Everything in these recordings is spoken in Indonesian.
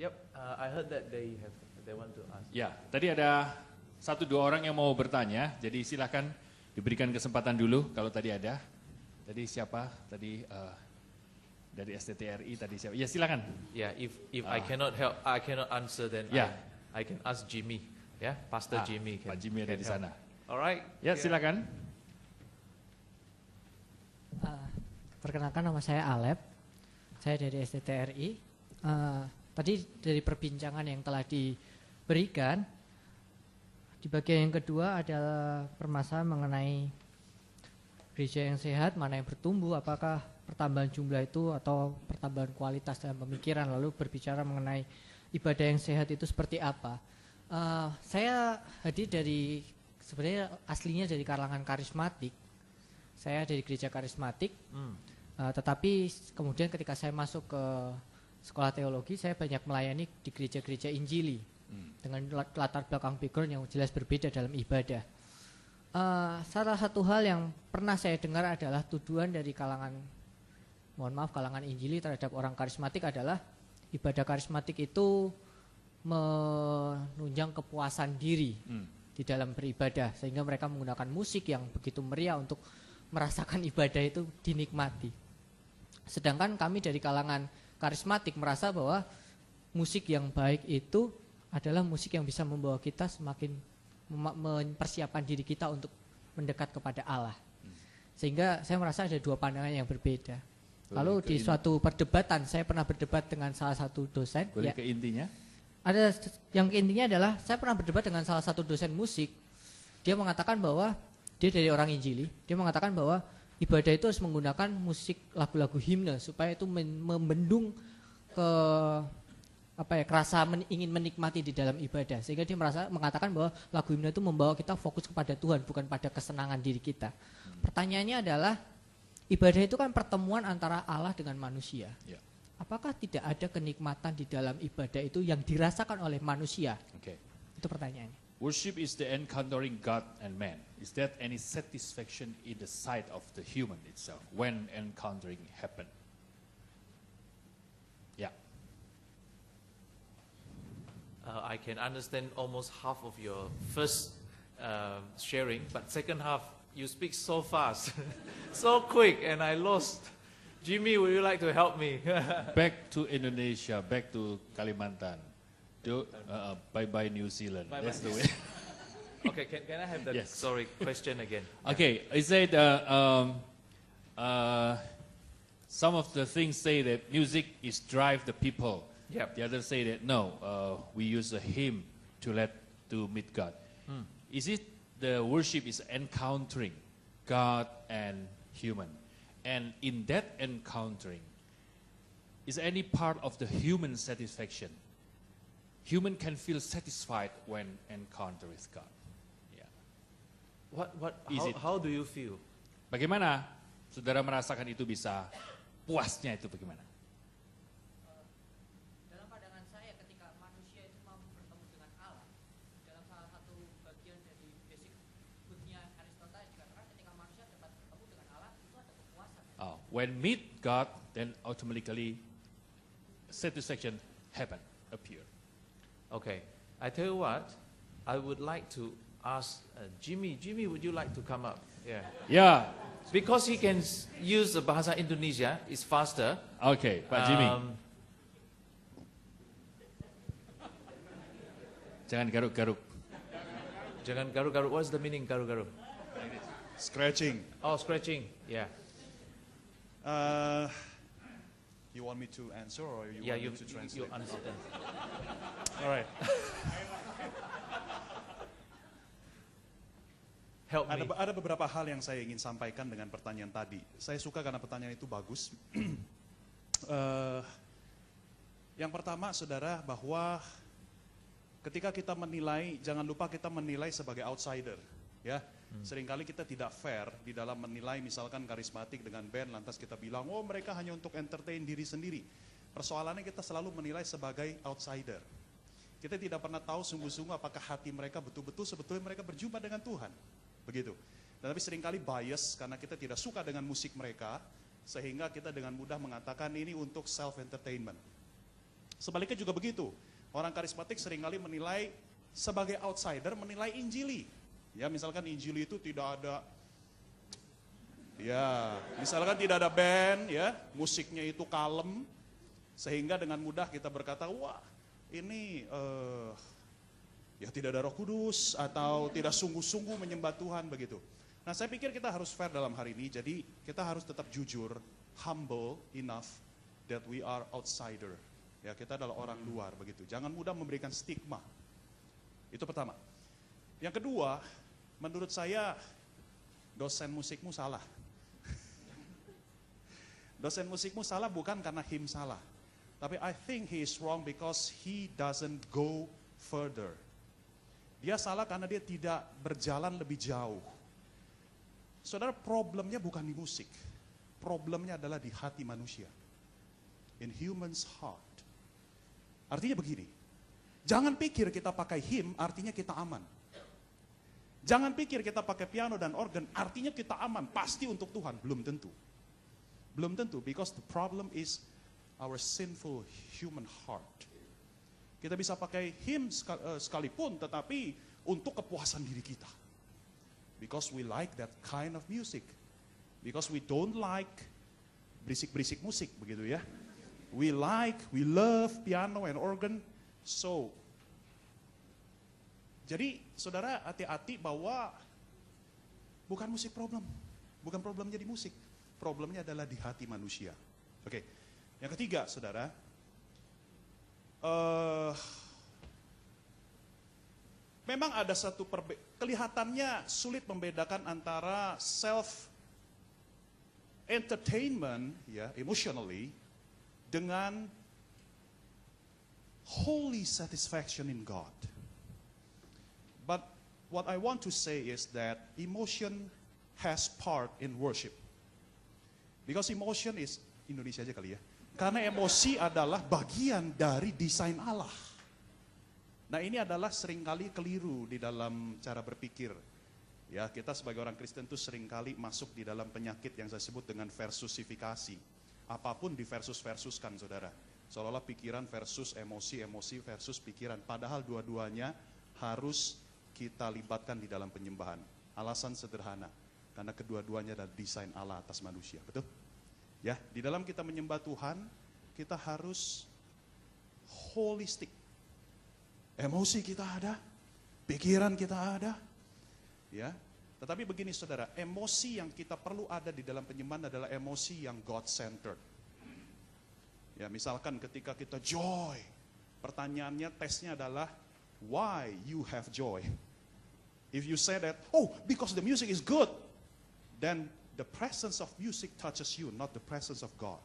Yep, I heard that they want to ask. Ya, tadi ada 1-2 orang yang mau bertanya, jadi silakan diberikan kesempatan dulu kalau tadi ada. Tadi siapa? Tadi dari STTRI tadi siapa? Ya silakan. Yeah, if I cannot answer, then I can ask Jimmy. Yeah, Pastor Jimmy. Pak Jimmy ada di sana. Alright. Ya silakan. Perkenalkan, nama saya Alep. Saya dari STTRI. Tadi dari perbincangan yang telah diberikan, di bagian yang kedua adalah permasalahan mengenai gereja yang sehat, mana yang bertumbuh, apakah pertambahan jumlah itu atau pertambahan kualitas dalam pemikiran, lalu berbicara mengenai ibadah yang sehat itu seperti apa. Saya hadir dari, sebenarnya aslinya dari kalangan karismatik. Saya dari gereja karismatik, tetapi kemudian ketika saya masuk ke sekolah teologi, saya banyak melayani di gereja-gereja Injili dengan latar belakang background yang jelas berbeda dalam ibadah. Salah satu hal yang pernah saya dengar adalah tuduhan dari kalangan Injili terhadap orang karismatik adalah ibadah karismatik itu menunjang kepuasan diri di dalam beribadah, sehingga mereka menggunakan musik yang begitu meriah untuk merasakan ibadah itu dinikmati. Sedangkan kami dari kalangan karismatik merasa bahwa musik yang baik itu adalah musik yang bisa membawa kita semakin mempersiapkan diri kita untuk mendekat kepada Allah. Sehingga saya merasa ada dua pandangan yang berbeda. Lalu di suatu perdebatan, saya pernah berdebat dengan salah satu dosen. Boleh ke intinya? Ada yang intinya adalah saya pernah berdebat dengan salah satu dosen musik. Dia mengatakan bahwa dia dari orang Injili. Dia mengatakan bahwa ibadah itu harus menggunakan musik lagu-lagu himne supaya itu membendung ke rasa ingin menikmati di dalam ibadah. Sehingga dia mengatakan bahwa lagu himne itu membawa kita fokus kepada Tuhan, bukan pada kesenangan diri kita. Pertanyaannya adalah, ibadah itu kan pertemuan antara Allah dengan manusia. Ya. Apakah tidak ada kenikmatan di dalam ibadah itu yang dirasakan oleh manusia? Okay. Itu pertanyaannya. Worship is the encountering God and man. Is there any satisfaction in the sight of the human itself when encountering happen? Yeah. I can understand almost half of your first sharing, but second half you speak so fast, so quick, and I lost. Jimmy, would you like to help me? Back to Indonesia, back to Kalimantan. Bye-bye New Zealand. Bye-bye. That's the way. Okay, can I have that question again? Okay, I said some of the things say that music is drive the people. Yep. The others say that no, we use a hymn to meet God. Is it the worship is encountering God and human? And in that encountering, is any part of the human satisfaction? Human can feel satisfied when encounter with God. Yeah. How do you feel? Bagaimana saudara merasakan itu bisa puasnya itu bagaimana? Dalam pandangan saya, ketika manusia itu mampu bertemu dengan Allah, dalam salah satu bagian dari basic dunia Aristoteles dikatakan ketika manusia dapat bertemu dengan Allah itu ada kepuasan. When meet God, then automatically satisfaction appear. Okay, I tell you what, I would like to ask Jimmy. Jimmy, would you like to come up? Yeah. Yeah. Because he can use the bahasa Indonesia, it's faster. Okay, Pak Jimmy. Jangan garuk-garuk. Jangan garuk-garuk. What's the meaning garuk-garuk? Scratching. Oh, scratching. Yeah. You want me to answer or you Yeah, want me to translate? you answer them. All right. Help me. Ada beberapa hal yang saya ingin sampaikan dengan pertanyaan tadi. Saya suka karena pertanyaan itu bagus. Yang pertama, saudara, bahwa ketika kita menilai, jangan lupa kita menilai sebagai outsider, ya. Seringkali kita tidak fair di dalam menilai misalkan karismatik dengan band, lantas kita bilang, oh mereka hanya untuk entertain diri sendiri. Persoalannya kita selalu menilai sebagai outsider. Kita tidak pernah tahu sungguh-sungguh apakah hati mereka betul-betul sebetulnya mereka berjumpa dengan Tuhan. Begitu. Tapi seringkali bias karena kita tidak suka dengan musik mereka, sehingga kita dengan mudah mengatakan ini untuk self-entertainment. Sebaliknya juga begitu. Orang karismatik seringkali menilai sebagai outsider, menilai Injili. Ya, misalkan Injili itu tidak ada, ya, misalkan tidak ada band, ya, musiknya itu kalem, sehingga dengan mudah kita berkata, wah, ini ya tidak ada Roh Kudus atau tidak sungguh-sungguh menyembah Tuhan begitu. Nah, saya pikir kita harus fair dalam hari ini, jadi kita harus tetap jujur, humble enough that we are outsider. Ya, kita adalah orang luar begitu. Jangan mudah memberikan stigma. Itu pertama. Yang kedua, menurut saya dosen musikmu salah. Dosen musikmu salah bukan karena him salah. Tapi I think he is wrong because he doesn't go further. Dia salah karena dia tidak berjalan lebih jauh. Saudara, problemnya bukan di musik. Problemnya adalah di hati manusia. In human's heart. Artinya begini, jangan pikir kita pakai hymn artinya kita aman. Jangan pikir kita pakai piano dan organ artinya kita aman, pasti untuk Tuhan. Belum tentu. Belum tentu, because the problem is our sinful human heart. Kita bisa pakai hymn sekalipun, tetapi untuk kepuasan diri kita. Because we like that kind of music. Because we don't like berisik-berisik musik, begitu ya. We love piano and organ. So, jadi saudara hati-hati bahwa bukan musik problem. Bukan problemnya di musik. Problemnya adalah di hati manusia. Oke. Yang ketiga, saudara. Memang ada satu kelihatannya sulit membedakan antara self entertainment, ya, emotionally, dengan holy satisfaction in God. But what I want to say is that emotion has part in worship. Because emotion is, Indonesia aja kali ya, karena emosi adalah bagian dari desain Allah. Nah, ini adalah seringkali keliru di dalam cara berpikir. Ya, kita sebagai orang Kristen tuh seringkali masuk di dalam penyakit yang saya sebut dengan versusifikasi. Apapun diversus-versuskan, saudara. Seolah-olah pikiran versus emosi, emosi versus pikiran. Padahal dua-duanya harus kita libatkan di dalam penyembahan. Alasan sederhana, karena kedua-duanya adalah desain Allah atas manusia, betul? Ya, di dalam kita menyembah Tuhan, kita harus holistik. Emosi kita ada, pikiran kita ada, ya. Tetapi begini saudara, emosi yang kita perlu ada di dalam penyembahan adalah emosi yang God-centered. Ya, misalkan ketika kita joy, pertanyaannya, tesnya adalah, why you have joy? If you say that, oh, because the music is good, then the presence of music touches you, not the presence of God.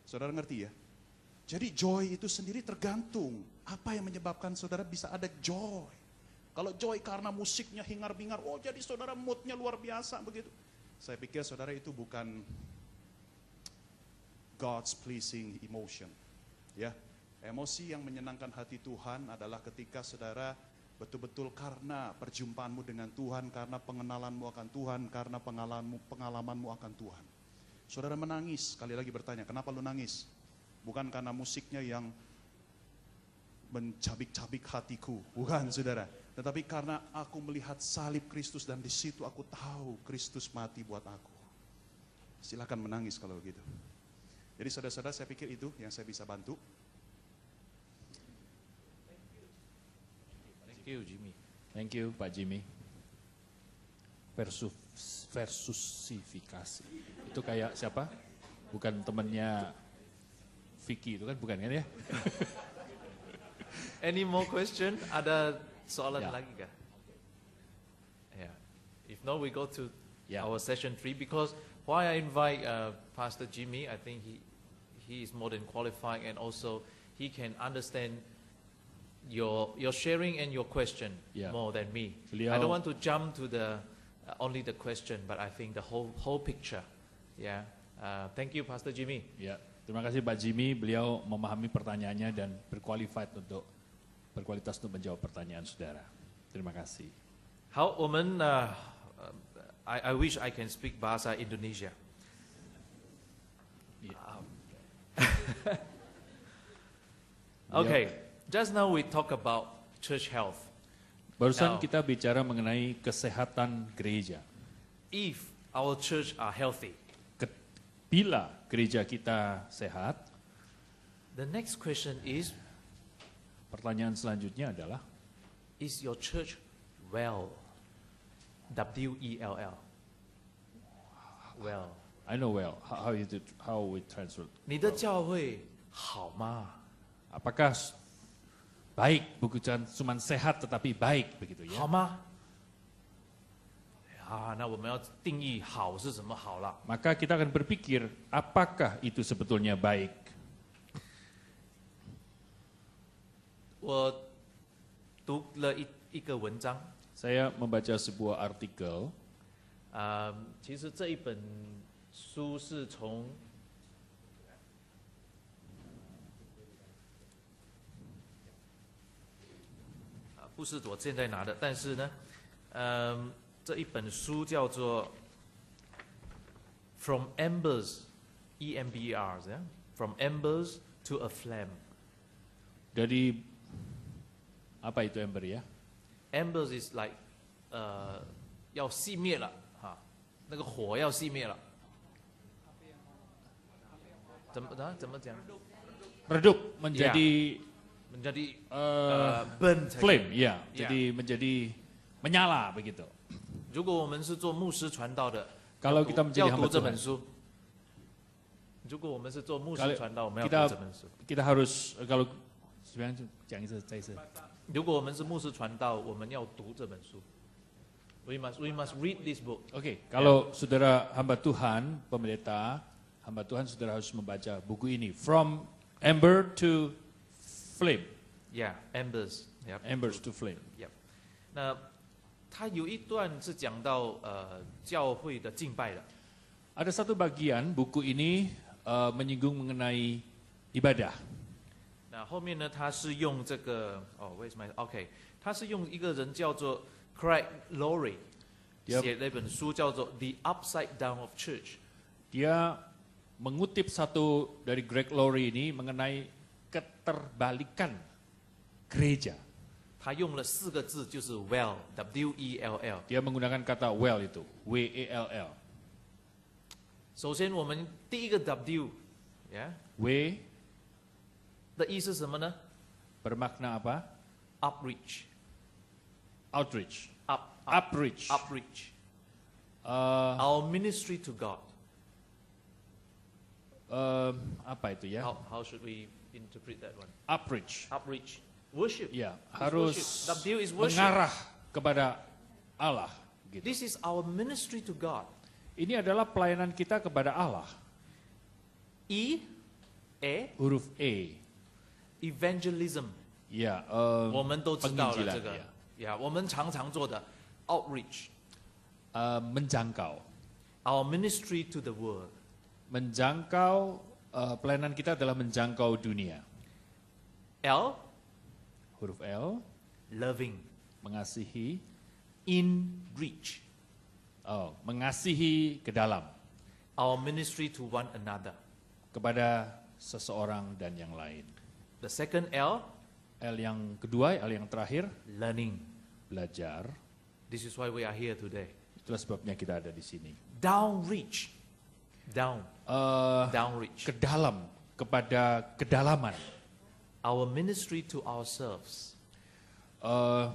Saudara ngerti ya? Jadi joy itu sendiri tergantung, apa yang menyebabkan saudara bisa ada joy. Kalau joy karena musiknya hingar-bingar, oh jadi saudara moodnya luar biasa begitu. Saya pikir saudara itu bukan God's pleasing emotion. Ya, emosi yang menyenangkan hati Tuhan adalah ketika saudara betul-betul karena perjumpaanmu dengan Tuhan, karena pengenalanmu akan Tuhan, karena pengalamanmu akan Tuhan. Saudara menangis, sekali lagi bertanya, kenapa lu nangis? Bukan karena musiknya yang mencabik-cabik hatiku, bukan saudara. Tetapi karena aku melihat salib Kristus dan di situ aku tahu Kristus mati buat aku. Silakan menangis kalau begitu. Jadi saudara-saudara, saya pikir itu yang saya bisa bantu. Thank you, Jimmy. Thank you, Pak Jimmy. Versusifikasi. Itu kayak siapa? Bukan temannya Vicky itu kan, bukan kan ya? Any more question? Ada soalan Ya. lagi kah? Yeah. If not, we go to Yeah. our session 3 because why I invite Pastor Jimmy, I think he is more than qualified and also he can understand your sharing and your question Yeah. more than me. Beliau- I don't want to jump to the only the question, but I think the whole picture. Yeah. Thank you, Pastor Jimmy. Ya, terima kasih Pak Jimmy. Beliau memahami pertanyaannya dan berkualitas untuk menjawab pertanyaan saudara. Terima kasih. 好，我们I wish I can speak bahasa Indonesia. Okay, just now we talk about church health. Barusan Now- kita bicara mengenai kesehatan gereja. If our church are healthy, Bila gereja kita sehat, the next question is, pertanyaan selanjutnya adalah, is your church well? W-E-L-L. Well. I know well how we translate. 你的教会好吗？ Apakah baik, bukan cuma sehat tetapi baik begitu 好 ya? 吗？啊，那我们要定义好是什么好了。 Maka kita akan berpikir apakah itu sebetulnya baik. 我读了一个文章， Saya membaca sebuah artikel. 其实这一本书是从不是我现在拿的，但是呢，这一本书叫做《From Embers》，E-M-B-E-R， ya? From Embers to a Flame。 Dari apa itu ember ya? Embers is like 要熄灭了哈，那个火要熄灭了。怎么讲？ Redup menjadi menjadi eh, burn flame, ya. Ya. Jadi menjadi menyala begitu. 如果我们是做牧师传道的， Kalau 要读 kita menjadi 要 hamba 读这 Tuhan 本书。如果我们是做牧师 Kalau 传道，我们要 kita 读这本书。 kita harus kalau sebenarnya 讲一次再一次。如果我们是牧师传道，我们要读这本书。We must read this book. Oke, kalau saudara hamba Tuhan, pendeta, hamba Tuhan saudara harus membaca buku ini From Ember to Flame, Yeah, Embers. Yep. Embers to Flame. Yep. 那他有一段是讲到教会的敬拜的。 Ada satu bagian buku ini menyinggung mengenai ibadah. 那后面呢，他是用这个为什么 ？OK， 他是用一个人叫做 Craig Laurie Yep. 写了一本书，叫做《The Upside Down of Church》。 Dia mengutip satu dari Greg Laurie ini mengenai keterbalikan gereja. 他用了4个字，就是 well，W-E-L-L。 Dia menggunakan kata well itu, W-E-L-L. 首先，我们第一个 W， 呀、 W 的意思是什么呢 bermakna apa? ？Outreach， Outreach. up Upreach. outreach。 Eh, Our ministry to God。 apa itu ya? How should we interpret that one? Upreach. Outreach. Worship. Ya, It's harus worship. W is worship. mengarah kepada Allah. Gitu. This is our ministry to God. Ini adalah pelayanan kita kepada Allah. E, A, Huruf E. evangelism。 Ya, 我们都知道了 penginjilan, 这个 ya. 呀，我们常常做的 outreach。 Menjangkau. Our ministry to the world。 Menjangkau, pelayanan kita adalah menjangkau dunia. L, Huruf L, loving。 mengasihi, In reach。 mengasihi ke dalam, Our ministry to one another。 kepada seseorang dan yang lain. The second L, L yang kedua, L yang terakhir, learning。 belajar. This is why we are here today。 Itulah sebabnya kita ada di sini. Downreach。Down。 Downreach。 Ke dalam, kepada kedalaman. Our ministry to ourselves。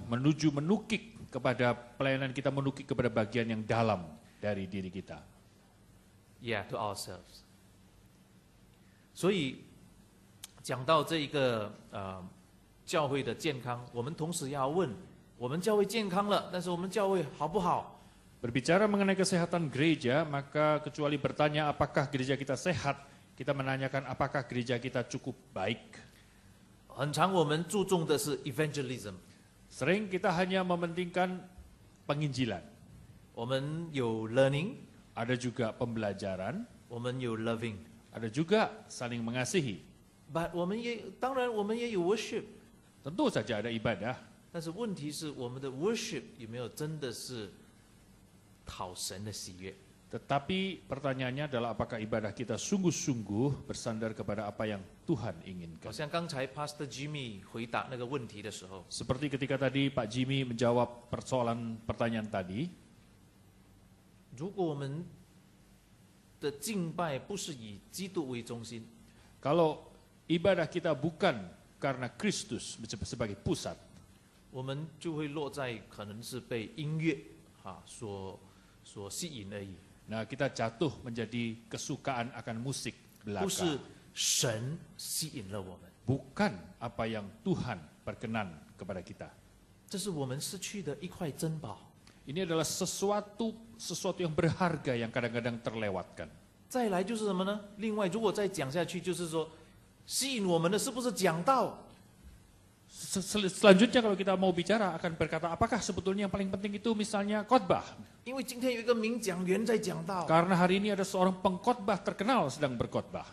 Menuju menukik kepada pelayanan kita, menukik kepada bagian yang dalam dari diri kita. Yeah, to ourselves。 所以讲到这一个教会的健康，我们同时要问：我们教会健康了，但是我们教会好不好？ Berbicara mengenai kesehatan gereja, maka kecuali bertanya apakah gereja kita sehat, kita menanyakan apakah gereja kita cukup baik. 很常我们注重的是 evangelism， Sering kita hanya mementingkan penginjilan. 我们有 learning， Ada juga pembelajaran, 我们有 loving， ada juga saling mengasihi. but 当然我们也有 worship， Tentu saja ada ibadah, 但是问题是我们的 worship 有没有真的是讨神的喜悦？ Tetapi pertanyaannya adalah apakah ibadah kita sungguh-sungguh bersandar kepada apa yang Tuhan 好 inginkan. 像刚才 Pastor Jimmy 回答那个问题的时候， Seperti ketika tadi Pak Jimmy menjawab pertanyaan tadi, 如果我们的敬拜不是以基督为中心， kalau ibadah kita bukan karena Kristus sebagai pusat, 我们就会落在可能是被音乐所吸引而已， nah kita jatuh menjadi kesukaan akan musik 不是 belaka. 神吸引了我们， Bukan apa yang Tuhan berkenan kepada kita. 这是我们失去的一块珍宝。 Ini adalah sesuatu yang berharga yang kadang-kadang terlewatkan. 再来就是什么呢？另外，如果再讲下去，就是说，吸引我们的是不是讲道？ Selanjutnya kalau kita mau bicara akan berkata apakah sebetulnya yang paling penting itu misalnya khotbah. 因为今天有一个名讲员在讲道， Karena hari ini ada seorang pengkhotbah terkenal sedang berkhotbah.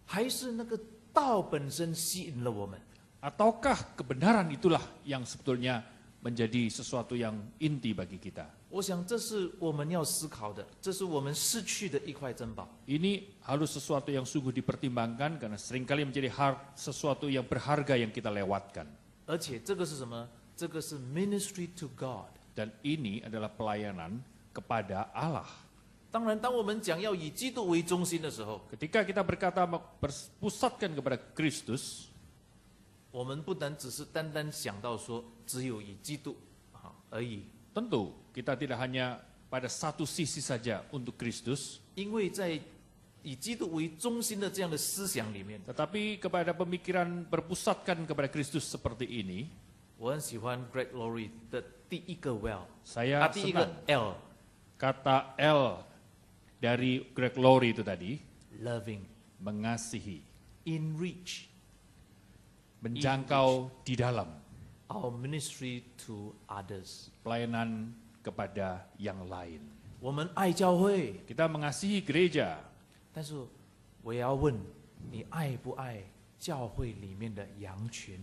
还是那个道本身吸引了我们？ Ataukah kebenaran itulah yang sebetulnya menjadi sesuatu yang inti bagi kita? 我想这是我们要思考的，这是我们失去的一块珍宝。 Ini harus sesuatu yang sungguh dipertimbangkan karena seringkali menjadi sesuatu yang berharga yang kita lewatkan. 而且这个是什么？这个是 ministry to God。 Dan ini adalah pelayanan kepada Allah. 当然，当我们讲要以基督为中心的时候， Ketika kita berkata berpusatkan kepada Kristus, 我们不能只是单单想到说只有以基督而已， tentu kita tidak hanya pada satu sisi saja untuk Kristus, 因为在以基督为中心的这样的思想里面， tetapi kepada pemikiran berpusatkan kepada Kristus seperti ini, 我很喜欢 Greg Laurie 的第一个 well， saya 第一个 senang L kata L dari Greg Laurie itu tadi, loving mengasihi, in reach menjangkau di dalam, our ministry to others。 pelayanan kepada yang lain. 我们爱教会， Kita mengasihi gereja, 但是我也要问你爱不爱教会里面的羊群？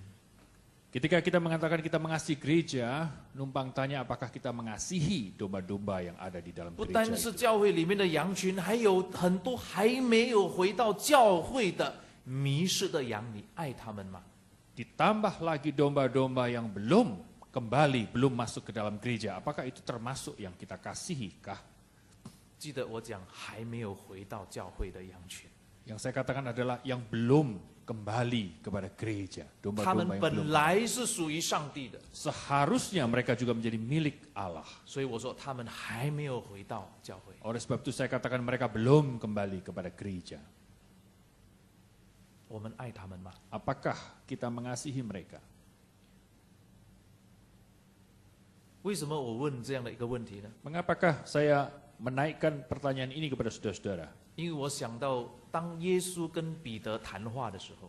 ketika kita mengatakan kita mengasihi gereja, numpang tanya apakah kita mengasihi domba-domba yang ada di dalam 不 gereja 单是 itu. 教会里面的羊群，还有很多还没有回到教会的迷失的羊，你爱他们吗？ Ditambah lagi domba-domba yang belum kembali, belum masuk ke dalam gereja. Apakah itu termasuk yang kita kasihi kah? 记得我讲还没有回到教会的羊群， Yang saya katakan adalah yang belum kembali kepada gereja. 他们 Domba-domba yang 本 belum. 来是属于上帝的， Seharusnya mereka juga menjadi milik Allah. 所以我说他们还没有回到教会。 Oleh sebab itu saya katakan mereka belum kembali kepada gereja. 我们爱他们吗？ Apakah kita mengasihi mereka? 为什么我问这样的一个问题呢？ Mengapakah saya menaikkan pertanyaan ini kepada saudara-saudara? 因为我想到当耶稣跟彼得谈话的时候，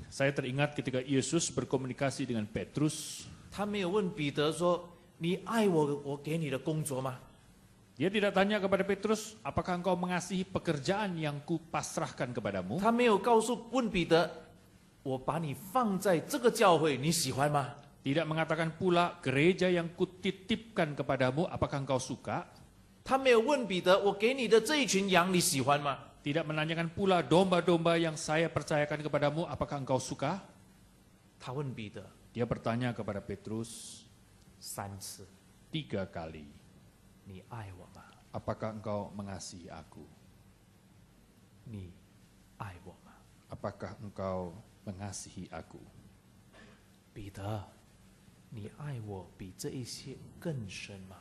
Saya teringat ketika Yesus berkomunikasi dengan Petrus, 他没有问彼得说：“你爱我，我给你的工作吗？” dia tidak tanya kepada Petrus, apakah engkau mengasihi pekerjaan yang kupasrahkan kepadamu? 他没有问彼得：“我把你放在这个教会，你喜欢吗？” Tidak mengatakan pula, gereja yang kutitipkan kepadamu, apakah engkau suka? 他没有问彼得：“我给你的这一群羊，你喜欢吗 Tidak menanyakan pula domba-domba yang saya percayakan kepadamu, apakah engkau suka? 他问彼得 Dia bertanya kepada Petrus 3次 3 kali, 你爱我吗？ apakah engkau mengasihi aku? 你爱我吗？ Apakah engkau mengasihi aku? 彼得，你爱我比这一些更深吗？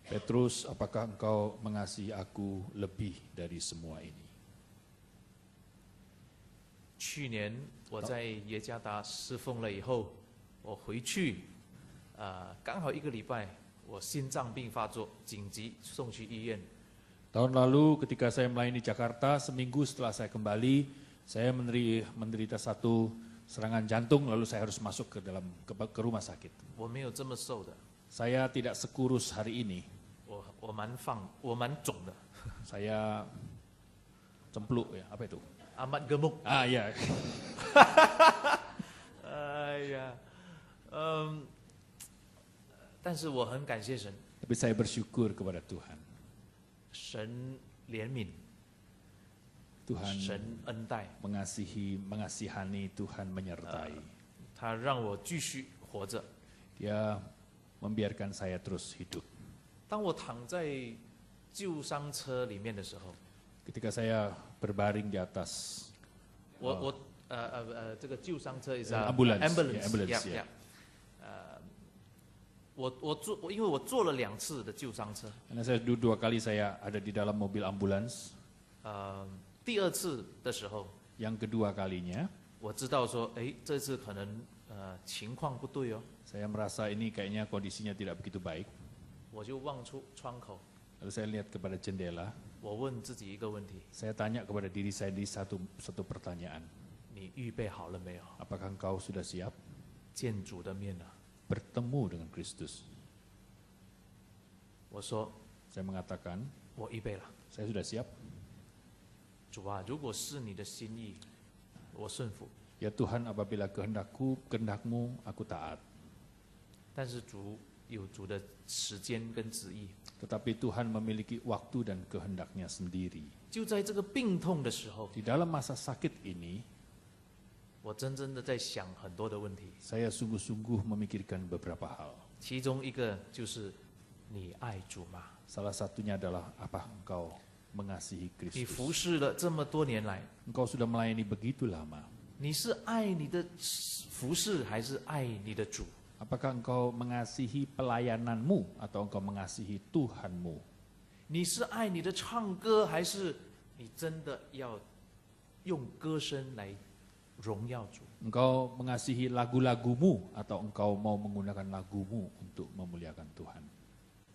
Petrus, apakah engkau mengasihi aku lebih dari semua ini? 去年我在耶加达侍奉了以后，我回去，刚好1个礼拜，我心脏病发作，紧急送去医院。 Tahun lalu ketika saya melayani Jakarta, seminggu setelah saya kembali, saya menderita satu serangan jantung, lalu saya harus masuk ke rumah sakit. 我没有这么瘦的， Saya tidak sekurus hari ini, 我蛮肿的， saya cempluk ya, apa itu? amat gemuk。 Ah ya, 哎呀，但是我很感谢神， tapi saya bersyukur kepada Tuhan. 神怜悯， Tuhan 神恩待， mengasihani, Tuhan menyertai. 他让我继续活着。 Dia membiarkan saya terus hidup. 当我躺在救伤车里面的时候， Ketika saya berbaring di atas 这个救伤车 is ambulance, ambulance, yeah, ambulance, yeah, yeah. yeah. 因为我坐了2次的救伤车， karena saya dua kali saya ada di dalam mobil ambulans. 第2次的时候， Yang kedua kalinya 我知道说，哎，这次可能情况不对哦， saya merasa ini kayaknya kondisinya tidak begitu baik. 我就望出窗口， Lalu saya lihat kepada jendela. 我问自己一个问题： Saya tanya kepada diri saya di satu pertanyaan. 你预备好了没有？ Apakah engkau sudah siap 见主的面了？ bertemu dengan Kristus? 我说 Saya mengatakan, 我预备了。 saya sudah siap. 主啊，如果是你的心意，我顺服。 Ya Tuhan, apabila kehendakmu, aku taat. 但是主有主的时间跟旨意。 Tetapi Tuhan memiliki waktu dan kehendaknya sendiri. 就在这个病痛的时候， Di dalam masa sakit ini, 我真正的在想很多的问题， saya sungguh-sungguh memikirkan beberapa hal. 其中一个就是你爱主吗？ Salah satunya adalah, apa engkau mengasihi 你服 Kristus? 侍了这么多年来， Engkau sudah melayani begitu lama. 你是爱你的服侍还是爱你的主？ Apakah engkau mengasihi pelayananmu atau engkau mengasihi Tuhanmu? 你是爱你的唱歌，还是你真的要用歌声来荣耀主？ Engkau mengasihi lagu-lagumu atau engkau mau menggunakan lagumu untuk memuliakan Tuhan?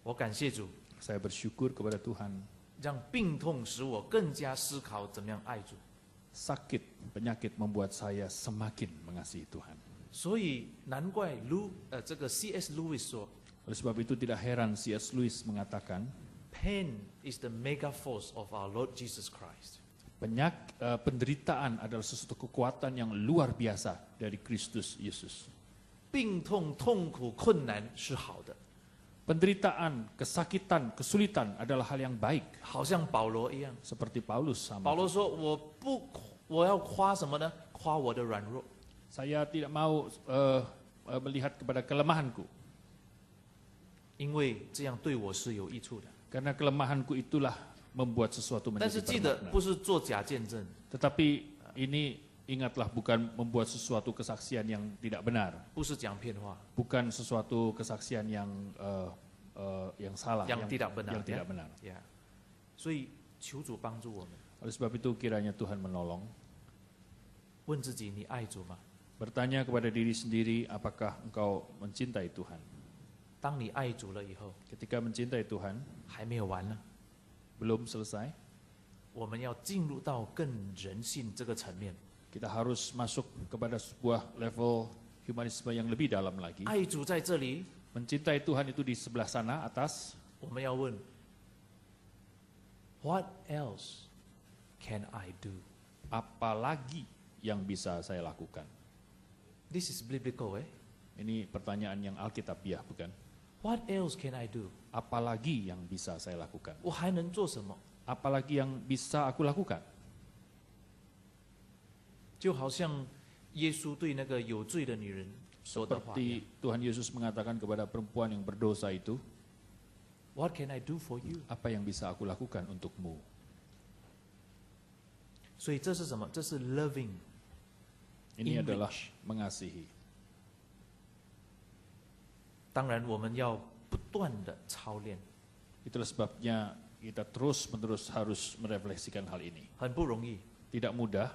我感谢主， Saya bersyukur kepada Tuhan. 让病痛使我更加思考怎么样爱主。 Sakit, penyakit membuat saya semakin mengasihi Tuhan. 所以难怪这个 C.S. Lewis 说 Oleh sebab itu tidak heran C.S. Lewis mengatakan, ，pain is the mega force of our Lord Jesus Christ。 penderitaan adalah sesuatu kekuatan yang luar biasa dari Kristus Yesus. 病痛、痛苦、困难是好的， Penderitaan, kesakitan, kesulitan adalah hal yang baik. 好像保罗一样。 Seperti Paulus sama. 保罗说：“我要夸什么呢？夸我的软弱， Saya tidak mau melihat kepada kelemahanku. 因为这样对我是有益处的。 Karena kelemahanku itulah membuat sesuatu 但是 menjadi 记得， bermakna. 不是做假见证， Tetapi ini ingatlah bukan membuat sesuatu kesaksian yang tidak benar. 不是讲骗话， Bukan sesuatu kesaksian yang salah, yang tidak benar. yang ya. tidak benar. 呀，所以求主帮助我们， Oleh sebab itu kiranya Tuhan menolong. 问自己：你爱主吗？ Bertanya kepada diri sendiri, apakah engkau mencintai Tuhan? 当你爱主了以后， Ketika mencintai Tuhan, 还没有完呢， belum selesai. 我们要进入到更人性这个层面。 Kita harus masuk kepada sebuah level humanisme yang lebih dalam lagi. 爱主在这里， Mencintai Tuhan itu di sebelah sana atas. 我们要问：What else can I do？ Apalagi yang bisa saya lakukan? This is biblical, Ini pertanyaan yang alkitabiah, bukan? What else can I do？ Apalagi yang bisa saya lakukan? 我还能做什么？ Apalagi yang bisa aku lakukan? 就好像耶稣对那个有罪的女人说的话一样 Seperti Tuhan Yesus mengatakan kepada perempuan yang berdosa itu, What can I do for you？ apa yang bisa aku lakukan untukmu? 所以这是什么？这是 loving。 Ini In adalah which- mengasihi. 当然，我们要不断的操练， Itulah sebabnya kita terus-menerus harus merefleksikan hal ini. 很不容易。 Tidak mudah.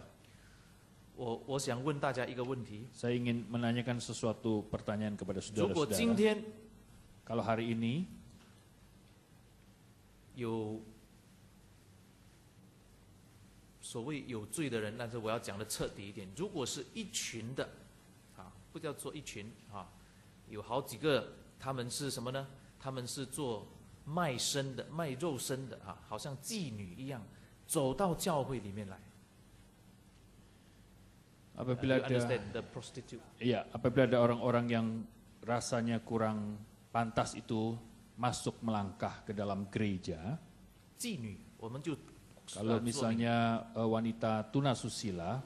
我想问大家一个问题： Saya ingin menanyakan sesuatu pertanyaan kepada 如果今 saudara-saudara. 天 Kalau hari ini 有所谓有罪的人，但是我要讲的彻底一点，如果是一群的，不叫做一群有好几个，他们是什么呢？他们是做卖身的、卖肉身的好像妓女一样，走到教会里面来。 apabila You ada understand the prostitute？ iya, apabila ada orang-orang yang rasanya kurang pantas itu masuk melangkah ke dalam gereja, 妓女，我们就 Kalau 说明 misalnya wanita tunasusila,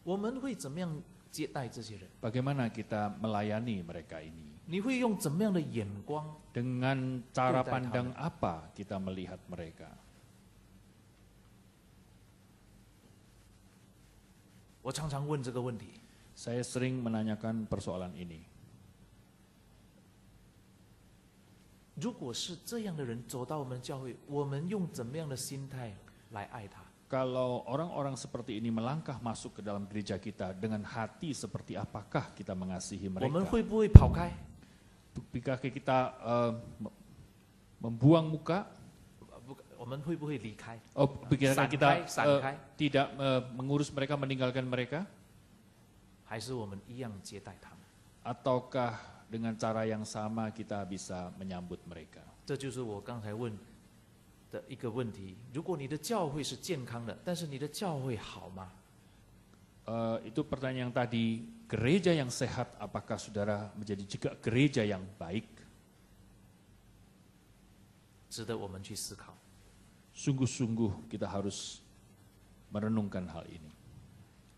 我们会怎么样接待这些人？ bagaimana kita melayani mereka ini? 你会用怎么样的眼光？ Dengan cara Tidak pandang apa kita melihat mereka? 我常常问这个问题。 Saya sering menanyakan persoalan ini. 如果是这样的人走到我们教会，我们用怎么样的心态来爱他？ Kalau orang-orang seperti ini melangkah masuk ke dalam gereja kita, dengan hati seperti apakah kita mengasihi 我们 mereka? 会不会跑开？ Jika kita membuang muka, 不，我们会不会离开？ pikiran kita 闪开， tidak mengurus mereka, meninggalkan mereka, 还是我们一样接待他们？ ataukah dengan cara yang sama kita bisa menyambut mereka? 这就是我刚才问的一个问题。如果你的教会是健康的，但是你的教会好吗？ Itu pertanyaan yang tadi, gereja yang sehat apakah saudara menjadi juga gereja yang baik? 值得我们去思考。 Sungguh-sungguh kita harus merenungkan hal ini.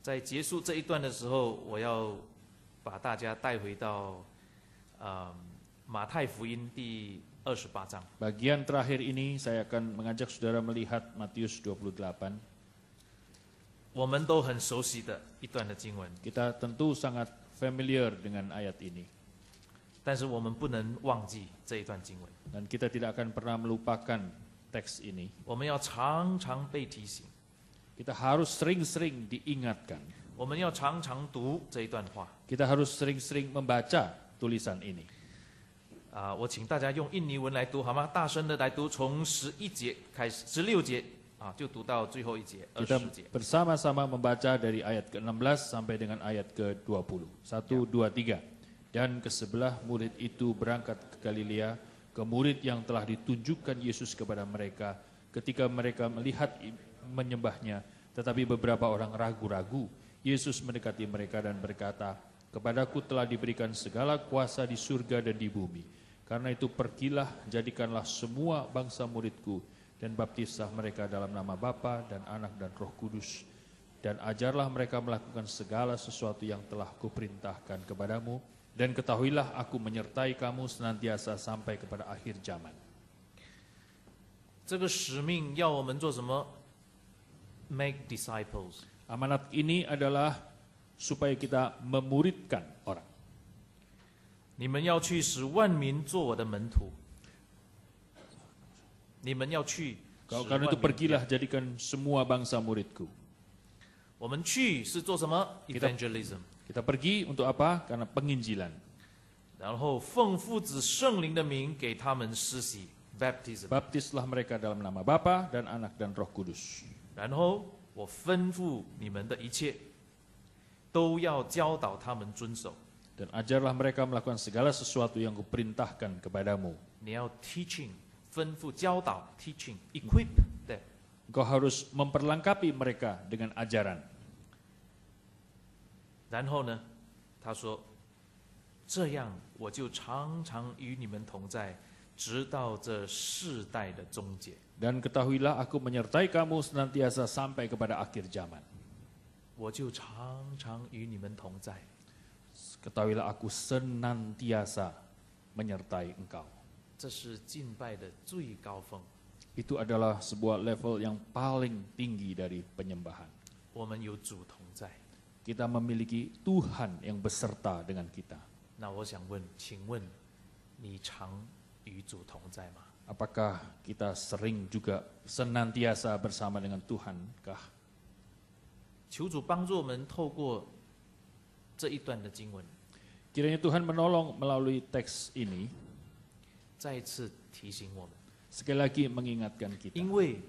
在结束这一段的时候，我要把大家带回到马太福音第28章。 Bagian terakhir ini saya akan mengajak saudara melihat Matius 28. 我们都很熟悉的一段的经文， Kita tentu sangat familiar dengan ayat ini. 但是我们不能忘记这一段经文。 Dan kita tidak akan pernah melupakan teks ini. 我们要常常被提醒， Kita harus sering-sering diingatkan. 我们要常常读这一段话。 Kita harus sering-sering membaca tulisan ini. 我请大家用印尼文来读好吗？大声的来读，从11节开始，16节就读到最后一节Kita 20节。 bersama-sama membaca dari ayat ke-16 sampai dengan ayat ke-20. 1, 2, 3. Dan kesebelah murid itu berangkat ke Galilea, ke murid yang telah ditunjukkan Yesus kepada mereka. Ketika mereka melihat menyembahnya, tetapi beberapa orang ragu-ragu, Yesus mendekati mereka dan berkata, "Kepadaku telah diberikan segala kuasa di surga dan di bumi. Karena itu pergilah, jadikanlah semua bangsa muridku, dan baptislah mereka dalam nama Bapa dan Anak dan Roh Kudus. Dan ajarlah mereka melakukan segala sesuatu yang telah kuperintahkan kepadamu. Dan ketahuilah aku menyertai kamu senantiasa sampai kepada akhir zaman." 这个使命要我们做什么 ？Make disciples。 Amanat ini adalah supaya kita memuridkan orang. 你们要去使万民做我的门徒。你们要去使万 Karena itu 民。 pergilah jadikan semua bangsa muridku. 我们去是做什么 Kita- ？Evangelism。 Kita pergi untuk apa? Karena penginjilan. 然后奉父子圣灵的名给他们施洗 （baptism）。 Baptislah mereka dalam nama Bapa dan Anak dan Roh Kudus. 然后我吩咐你们的一切，都要教导他们遵守。 Dan ajarlah mereka melakukan segala sesuatu yang kuperintahkan kepadamu. 你要 teaching，吩咐、教导 teaching，equip them。 Engkau harus memperlengkapi mereka dengan ajaran. 然后呢，他说：“这样我就常常与你们同在，直到这世代的终结。” Dan ketahuilah aku menyertai kamu senantiasa sampai kepada akhir zaman. 我就常常与你们同在。 Ketahuilah aku senantiasa menyertai engkau. 这是敬拜的最高峰。 Itu adalah sebuah level yang paling tinggi dari penyembahan. 我们有主同在。 Kita memiliki Tuhan yang beserta dengan kita. 那我想问，请问你常与主同在吗？ Apakah kita sering juga senantiasa bersama dengan Tuhankah? 求主帮助我们透过这一段的经文， Kiranya Tuhan menolong melalui teks ini, 再一次提醒我们， sekali lagi mengingatkan kita. 因为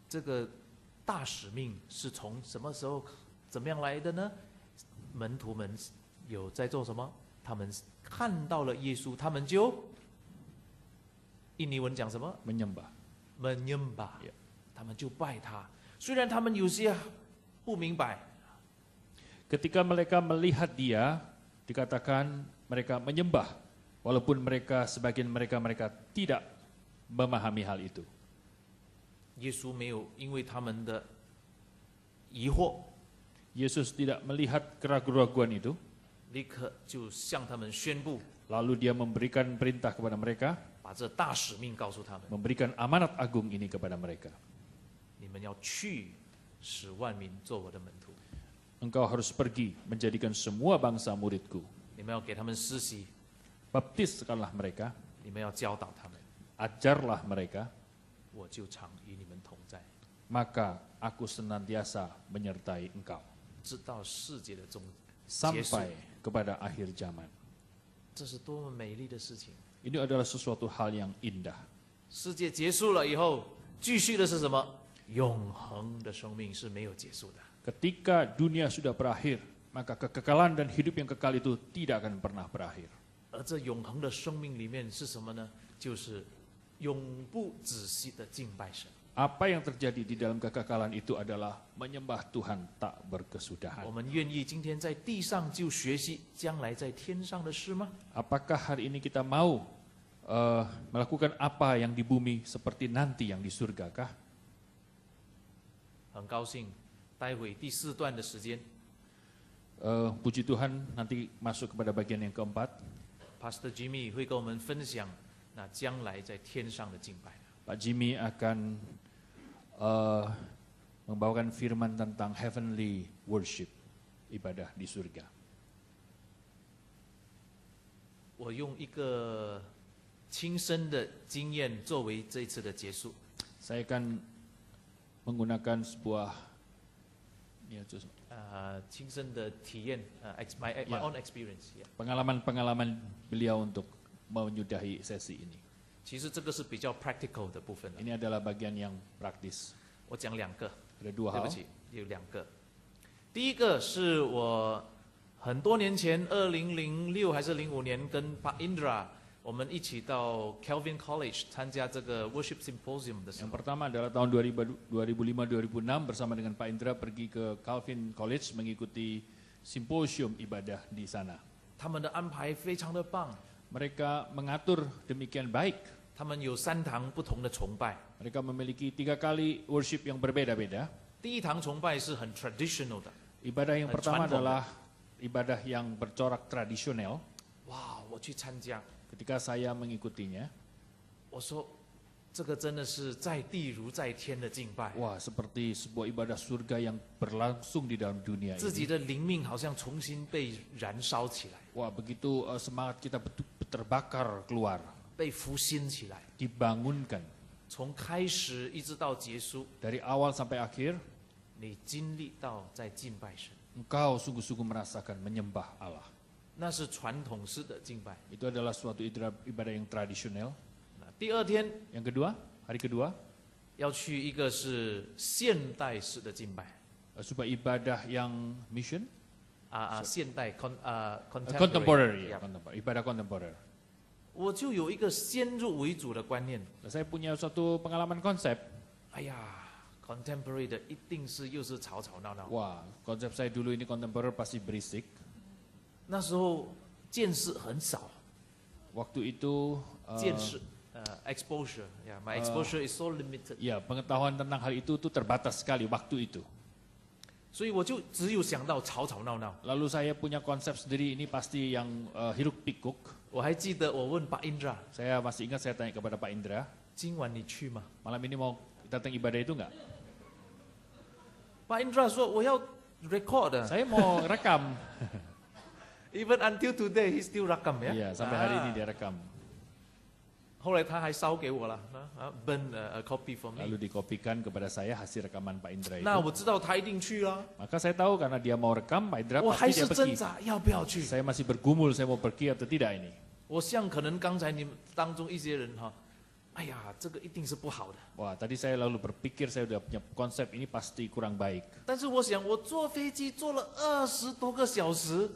这个大使命是从什么时候、怎么样来的呢？门徒们有在做什么？他们看到了耶稣，他们就印尼文讲什么？ Menyembah. menyembah， Ya. 他们就拜他。虽然他们有些不明白， Ketika mereka melihat dia, dikatakan mereka menyembah, walaupun sebagian mereka tidak memahami hal itu. 耶稣没有因为他们的疑惑， Yesus tidak melihat keraguan-keraguan itu, 立刻就向他们宣布， lalu dia memberikan perintah kepada mereka, 把这大使命告诉他们： memberikan amanat agung ini kepada mereka. 你们要去，使万民做我的门徒。 Engkau harus pergi menjadikan semua bangsa muridku. 你们要给他们施洗， Baptiskanlah mereka, 你们要教导他们， ajarlah mereka, 我就常与你们同在， maka aku senantiasa menyertai engkau 直到世界的结束。 sampai kepada akhir zaman. 这是多么美丽的事情！ Ini adalah sesuatu hal yang indah. 世界结束了以后，继续的是什么？永恒的生命是没有结束的。 Ketika dunia sudah berakhir, maka kekekalan dan hidup yang kekal itu tidak akan pernah berakhir. 而这永恒的生命里面是什么呢？就是永不止息的敬拜神。 Apa yang terjadi di dalam kekekalan itu adalah menyembah Tuhan tak 我 berkesudahan. 们愿意今天在地上就学习将来在天上的事吗？ Apakah hari ini kita mau melakukan apa yang di bumi seperti nanti yang di surga kah? 很高兴，待会第4段的时间 Puji Tuhan, nanti masuk kepada bagian yang keempat. ，Pastor Jimmy 会跟我们分享那将来在天上的敬拜。 Pak Jimmy akan membawakan firman tentang heavenly worship, ibadah di surga. 我用一个亲身的经验作为这一次的结束。 Saya akan menggunakan sebuah ya, 亲身的体验，my Yeah. own experience。 pengalaman-pengalaman beliau untuk menyudahi sesi ini. 其实这个是比较 practical 的部分的。 Ini adalah bagian yang praktis. 我讲2个， Ada dua 对不 hal. 起，有2个。第一个是我很多年前，2006还是05年，跟 Pak Indra 我们一起到 Calvin College 参加这个 Worship Symposium 的时 Yang 候， pertama adalah tahun 2005-2006 bersama dengan Pak Indra pergi ke Calvin College mengikuti simposium ibadah di sana. 他们的安排非常的棒， Mereka mengatur demikian baik. 他们有3堂不同的崇拜。 Mereka memiliki 3 kali worship yang berbeda-beda. 第一堂崇拜是很 traditional 的， Ibadah yang pertama传统的。 adalah ibadah yang bercorak tradisional. 哇，我去参加， Ketika saya mengikutinya, 我说这个真的是在地如在天的敬拜， wah seperti sebuah ibadah surga yang berlangsung di dalam dunia 自己 ini. 的灵命好像重新被燃烧起来， Wah begitu semangat kita terbakar keluar, 被复兴起来， dibangunkan. 从开始一直到结束， Dari awal sampai akhir, 你经历到在敬拜神， engkau sungguh-sungguh merasakan menyembah Allah. 那是传统式的敬拜。 Itu adalah suatu ibadah yang tradisional. 那第二天 Yang kedua, hari kedua, 要去一个是现代式的敬拜， sebuah ibadah yang mission, 现代 contemporary, ya, Ya. ibadah contemporary. 我就有一个先入为主的观念， Saya punya suatu pengalaman konsep. 哎呀，contemporary 的一定是又是吵吵闹闹。 Wah, konsep saya dulu ini contemporary pasti berisik. 那时候见识很少， Waktu itu 见识exposure， my exposure is so limited， ya pengetahuan tentang hal itu tuh terbatas sekali waktu itu. 所以我就只有想到吵吵闹闹。 Lalu saya punya konsep sendiri ini pasti yang hiruk pikuk. 我还记得我问Pak Indra， Saya masih ingat saya tanya kepada Pak Indra, 今晚你去吗？ malam ini mau datang ibadah itu nggak? Pak Indra 说我要 record 的 Saya mau rekam. ，even until today he still rakam 呀。 Iya, sampai hari ini dia rekam. 后来他还烧给我了，burn a copy for me。 Lalu dikopikan kepada saya hasil rekaman Pak Indra itu. 那我知道他一定去啦， Maka saya tahu karena dia mau rekam, Pak Indra 我还 pasti 是 dia 挣 pergi. 扎要不要去。 Saya masih bergumul, saya mau pergi atau tidak ini. 我像可能刚才你们当中一些人哈，哎呀，这个一定是不好的。 Wah, tadi saya lalu berpikir saya udah punya konsep ini pasti kurang baik. 但是我想，我坐飞机坐了20多个小时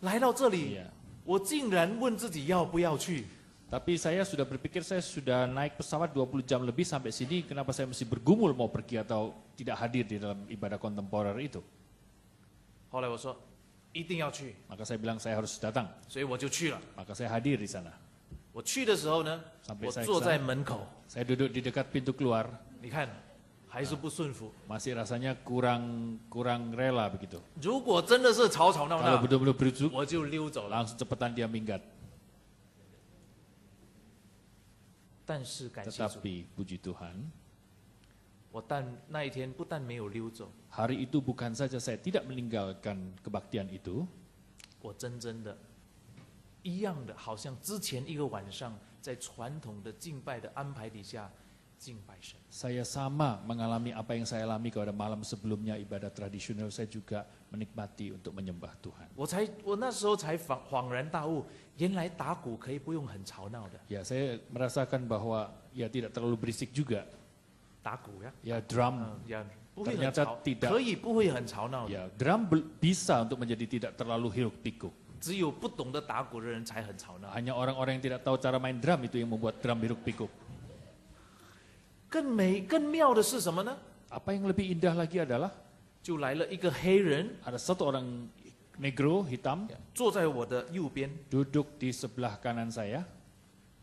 来到这里， Iya. 我竟然问自己要不要去。 Tapi saya sudah berpikir saya sudah naik pesawat 20 jam lebih sampai sini, kenapa saya mesti bergumul mau pergi atau tidak hadir di dalam ibadah kontemporer itu? 后来我说一定要去， Maka saya bilang saya harus datang. 所以我就去了。 Maka saya hadir di sana. 我去的时候呢， Sampai 我 saya 坐在 kesana. 门口， Saya duduk di dekat pintu keluar. 你看还是不顺服。 masih rasanya kurang rela begitu. 如果真的是吵吵闹 Kalau 闹， betul-betul berujuk, 我就溜走了。 langsung cepetan dia minggat. 但是感谢主， Tetapi puji Tuhan, 那一天不但没有溜走， hari itu bukan saja saya tidak meninggalkan kebaktian itu, 我真的一样的，好像之前一个晚上在传统的敬拜的安排底下敬拜神。 saya sama mengalami apa yang saya alami pada malam sebelumnya ibadah tradisional, saya juga menikmati untuk menyembah Tuhan. 我那时候才恍然大悟，原来打鼓可以不用很吵闹的， Ya, saya merasakan bahwa ya tidak terlalu berisik juga. 打鼓呀， Ya, drum, 呀，不会很 Ternyata 吵， tidak 可以不会很吵闹的， ya, drum bisa untuk menjadi tidak terlalu hiruk pikuk. 只有不懂得打鼓的人才很吵闹。 Hanya orang-orang yang tidak tahu cara main drum itu yang membuat drum hiruk pikuk. 更妙的是什么呢？ Apa yang lebih indah lagi adalah 就来了一个黑人， ada satu orang negro hitam 坐在我的右边， duduk di sebelah kanan saya.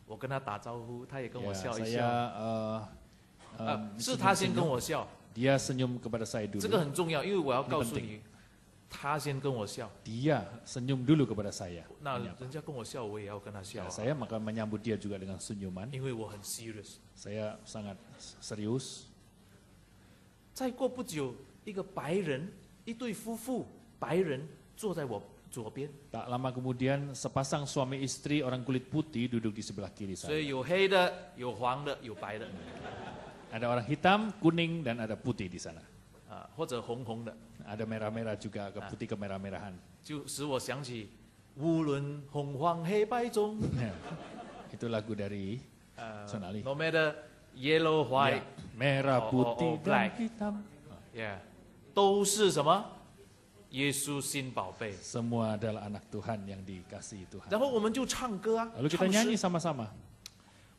我跟他打招呼，他也跟 Ya, 我笑一 saya 笑。是他先跟我笑， dia senyum kepada saya 这个 dulu. 很重要，因为我要告诉 penting 你，他先跟我笑， Dia senyum dulu kepada saya. 那 Menyapa. 人家跟我笑，我也要跟他笑 Ya, 啊， saya maka menyambut dia juga dengan senyuman. 因为我很 serious。 Saya sangat serius. 再过不久，一个白人，一对夫妇，白人坐在我左边， Tak lama kemudian sepasang suami istri orang kulit putih duduk di sebelah kiri 所以 saya. 有黑的，有黄的，有白的， Ada orang hitam, kuning dan ada putih di sana. 或者红红的， Ada merah-merah juga, ke putih kemerah-merahan. 就使我想起无论红黄黑白中， Ya, itu lagu dari Sonali. no matter yellow Ya, white， merah, putih dan black. hitam. yeah，都是什么？耶稣新宝贝。 Semua adalah anak Tuhan yang dikasihi Tuhan. 然后我们就唱歌啊， Lalu kita 唱 nyanyi 诗。 sama-sama.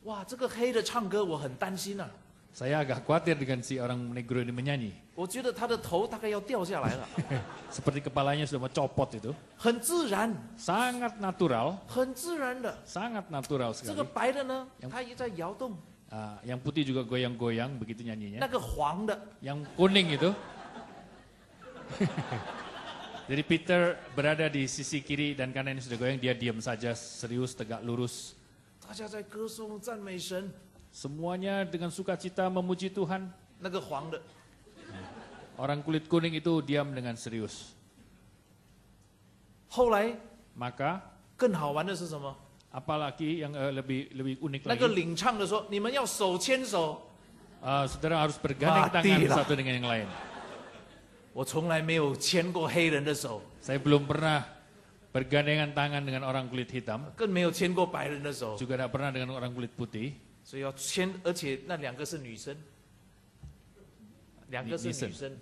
哇，这个黑的唱歌我很担心啊， Saya agak khawatir dengan si orang negro ini menyanyi. 我觉得他的头大概要掉下来了， Seperti kepalanya sudah mau copot itu. 很自然， Sangat natural, 很自然的。 sangat natural 这个 sekali. 白的呢，他也在摇动； Yang putih juga goyang-goyang begitu 那 nyanyinya. 个黄的， Yang kuning itu. Jadi Peter berada di sisi kiri dan kanan ini sudah goyang, dia diam saja, serius, tegak lurus. 大家在歌颂赞美神。 Semuanya dengan sukacita memuji Tuhan. 那个黄的， Orang kulit kuning itu diam dengan serius. 后来 Maka 更好玩的是什么？ apalagi yang lebih unik 那个 lagi, 领唱的说：“你们要手牵手。 saudara harus bergandeng tangan Matilah. satu dengan yang lain. ”我从来没有牵过黑人的手， Saya belum pernah bergandengan tangan dengan orang kulit hitam, 更没有牵过白人的手， juga tidak pernah dengan orang kulit putih. 所以要牵，而且那两个是女生，两个是女生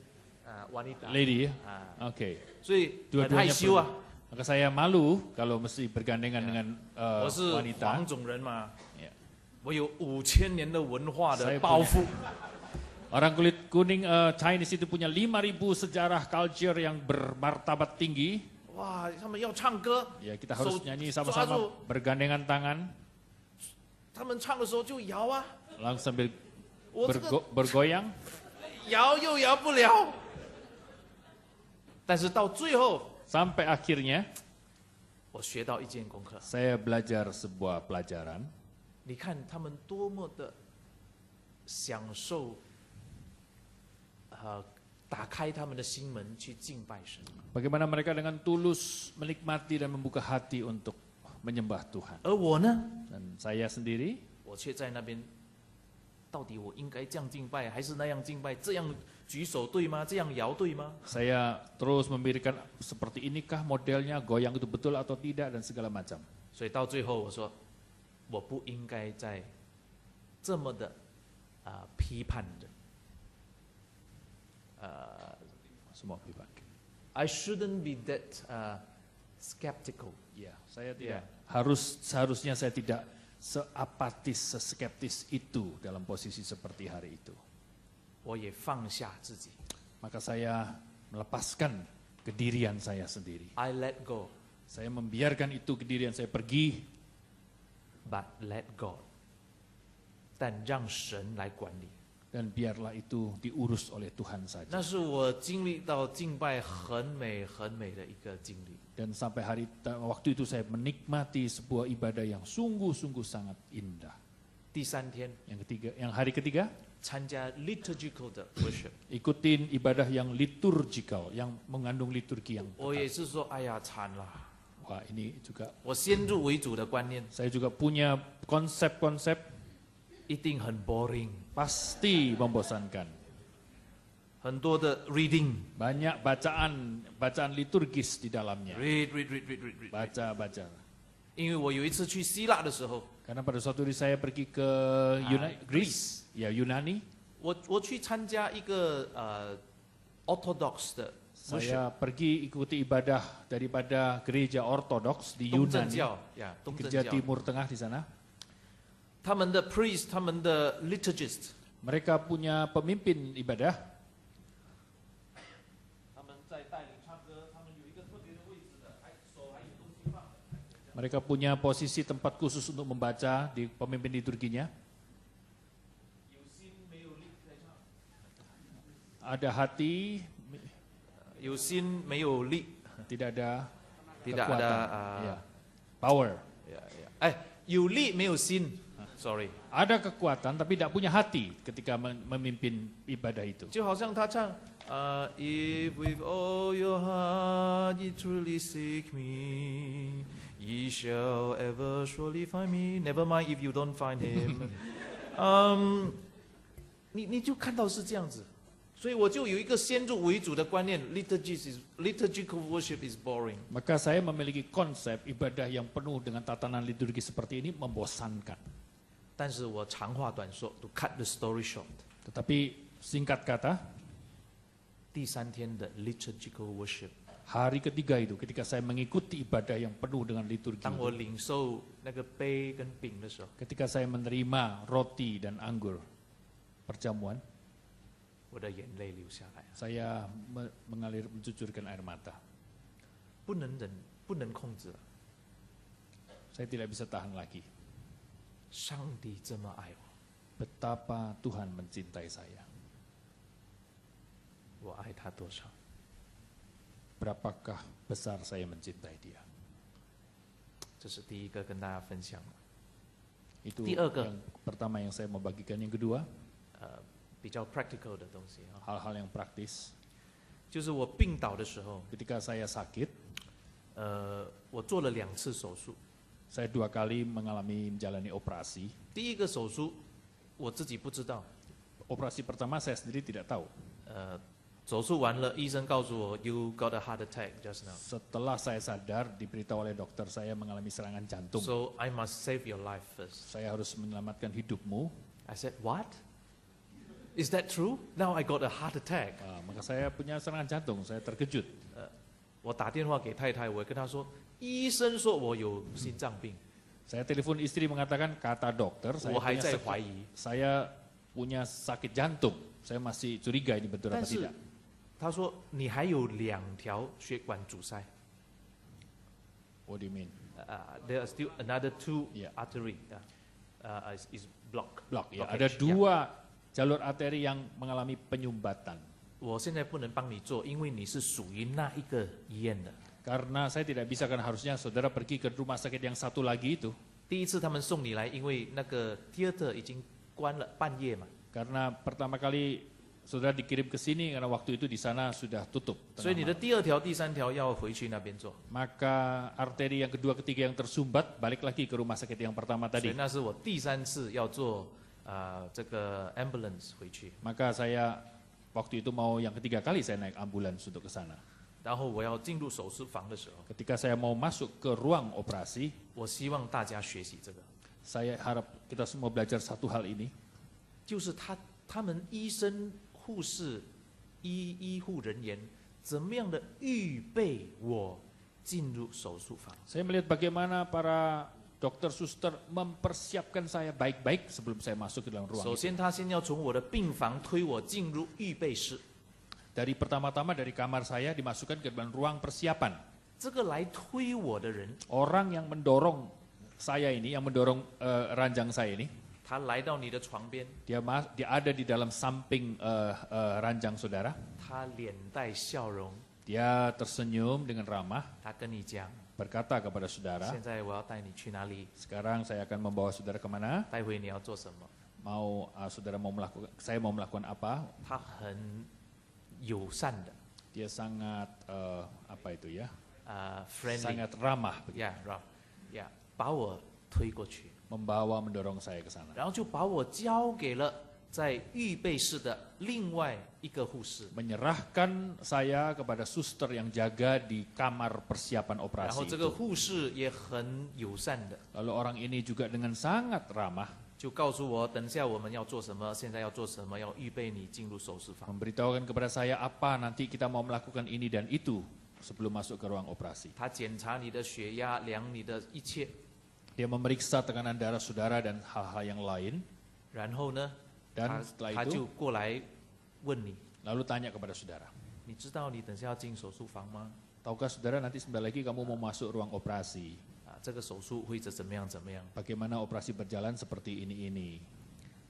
，wanita， Lady, 啊， oke. 所以很害 Dua-duanya 羞啊。 Maka saya malu kalau mesti bergandengan dengan 我是 wanita. 黄种人嘛 Ya. 我有5000年的文化的 Saya 包袱， Orang kulit kuning Chinese itu punya 5.000 sejarah culture yang bermartabat tinggi. 哇，他们要唱歌， Ya, kita harus 手 nyanyi 抓 sama-sama 住， bergandengan tangan, 他们唱的时候就摇啊， langsung sambil 我这个 bergoyang. 摇又摇不了。但是到最后， Sampai akhirnya 我学到一件功课， saya belajar sebuah pelajaran. 你看他们多么的享受，打开他们的心门去敬拜神。 Bagaimana mereka dengan tulus menikmati dan membuka hati untuk menyembah Tuhan. 而我呢， Dan saya sendiri, 我却在那边，到底我应该这样敬拜，还是那样敬拜？这样举手对吗？这样摇对吗？ saya terus memikirkan seperti inikah modelnya, goyang itu betul atau tidak dan segala macam. 所以到最后我说，我不应该再这么的批判人。Semua feedback. I shouldn't be that skeptical. Ya, saya tidak. Seharusnya saya tidak seapatis, seskeptis itu dalam posisi seperti hari itu. 我也放下自己 Maka saya melepaskan kedirian saya sendiri. ，I let go, Saya membiarkan itu kedirian saya pergi, but let God，但让神来管理。Dan biarlah itu diurus oleh Tuhan saja. 那是我经历到敬拜很美很美的一个经历。 Dan sampai waktu itu saya menikmati sebuah ibadah yang sungguh-sungguh sangat indah. 第三天 Yang hari ketiga, 参加 liturgical 的 worship， ikutin ibadah yang liturgical, yang mengandung liturgi yang 我 ketat. 也是说，哎呀，惨了， Wah, ini juga 我先入为主的观念 saya juga punya konsep-konsep 一定很 boring， pasti membosankan. 很多的 reading， Banyak bacaan liturgis di dalamnya. read， Baca. 因为我有一次去希腊的时候， Karena pada suatu hari saya pergi ke Greece, ya Yunani. 我去参加一个Orthodox 的 worship， Saya pergi ikuti ibadah daripada gereja Ortodoks di 东正 Yunani, 教呀，东 di 正 gereja 教， Timur Tengah di sana. 他们的 priest， 他们的 liturgist， Mereka punya pemimpin ibadah. 他们在带领唱歌，他们有一个特别的位置的，手还有东西放的。 Mereka punya posisi tempat khusus untuk membaca di pemimpin liturginya. 有心没有力在唱， Ada hati, 有心没有力， tidak ada tidak kekuatan. ada Ya. Power. 哎，有力没有心，sorry， Ada kekuatan tapi tidak punya hati ketika memimpin ibadah itu. 就好像他唱，If with all your heart you truly seek me, ye shall ever surely find me. Never mind if you don't find him. 你就看到是这样子，所以我就有一个先入为主的观念 ，liturgical worship is boring。 Maka saya memiliki konsep ibadah yang penuh dengan tatanan liturgi seperti ini membosankan. 但是我长话短说 ，to cut the story short， Tetapi singkat kata, 第三天的 liturgical worship， hari ketiga itu ketika saya mengikuti ibadah yang penuh dengan liturgi, 当我领受那个杯跟饼的时候， ketika saya menerima roti dan anggur perjamuan, 我的眼泪流下来， saya mencucurkan air mata. 不能忍，不能控制了。 Saya tidak bisa tahan lagi. 上帝这么爱我， Betapa Tuhan mencintai saya. 我爱他多少？ Berapakah besar saya mencintai dia. 这是第一个跟大家分享的。 Itu 第二个。 yang pertama yang saya mau bagikan. Yang kedua, 比较 practical 的东西啊， hal-hal yang praktis. 就是我病倒的时候， Ketika saya sakit, 我做了2次手术。 saya 2 kali menjalani operasi. 第一个手术我自己不知道， Operasi pertama saya sendiri tidak tahu. 手术完了，医生告诉我 you got a heart attack just now， Setelah saya sadar, diberitahu oleh dokter saya mengalami serangan jantung. so I must save your life first。 Saya harus menyelamatkan hidupmu. I said what? Is that true? Now I got a heart attack。 Maka saya punya serangan jantung. Saya terkejut. 我打电话给太太，我跟她说，医生说我有心脏病， Saya telepon istri mengatakan, kata dokter, 我还在怀疑。 saya punya sakit jantung. Saya masih curiga ini betul 但 apa 是 tidak. 他说你还有2条血管阻塞。 What do you mean? There are still another 2 Yeah. artery is blocked. Block, ya. Blockage, Ada 2 jalur arteri yang mengalami penyumbatan. 我现在不能帮你做，因为你是属于那一个医院的。 Karena saya tidak bisa, karena harusnya saudara pergi ke rumah sakit yang satu lagi itu. 第一次他们送你来，因为那个 theater 已经关了半夜嘛， Karena pertama kali saudara dikirim ke sini karena waktu itu di sana sudah tutup. 所以你的 tengah malam. 第2条、第3条要回去那边做。 Maka arteri yang kedua, ketiga yang tersumbat balik lagi ke rumah sakit yang pertama 所以 tadi. 那是我第3次要坐这个 ambulance 回去， Maka saya waktu itu mau yang ketiga kali saya naik ambulans untuk ke sana. 然后我要进入手术房的时候， Ketika saya mau masuk ke ruang operasi, 我希望大家学习这个， saya harap kita semua belajar satu hal ini. 就是他们医生、护士、医护人员怎么样的预备我进入手术房。 Saya melihat bagaimana para dokter suster mempersiapkan saya baik-baik sebelum saya masuk ke dalam ruang 首 itu. 先，他先要从我的病房推我进入预备室， Dari pertama-tama dari kamar saya dimasukkan ke dalam ruang persiapan. 这个来推我的人， Orang yang mendorong saya ini, yang mendorong ranjang saya ini, 他来到你的床边， dia ada di dalam samping ranjang saudara. 他脸带笑容， Dia tersenyum dengan ramah, 他跟你讲， berkata kepada saudara, 现在我要带你去哪里， sekarang saya akan membawa saudara kemana? 待会你要做什么。 Saya mau melakukan apa? 他很友善的， Dia sangat apa itu ya? friendly， Sangat ramah, 呀，把我推过去， membawa mendorong saya ke sana. 然后就把我交给了在预备室的另外一个护士， Menyerahkan saya kepada suster yang jaga di kamar persiapan 然后 operasi 这个 itu. 护士也很友善的， Lalu orang ini juga dengan sangat ramah 就告诉我，等下我们要做什么，现在要做什么，要预备你进入手术房。 memberitahukan kepada saya apa nanti kita mau melakukan ini dan itu sebelum masuk ke ruang operasi. 他检查你的血压，量你的一切， Dia memeriksa tekanan darah saudara dan hal-hal yang lain 然后呢， dan setelah 他 itu 就过来问你， lalu tanya kepada saudara, 你知道你等下要进手术房吗？ tahukah saudara nanti sebentar lagi kamu mau masuk ruang operasi? 这个手术会怎么样怎么样？ Bagaimana operasi berjalan seperti ini?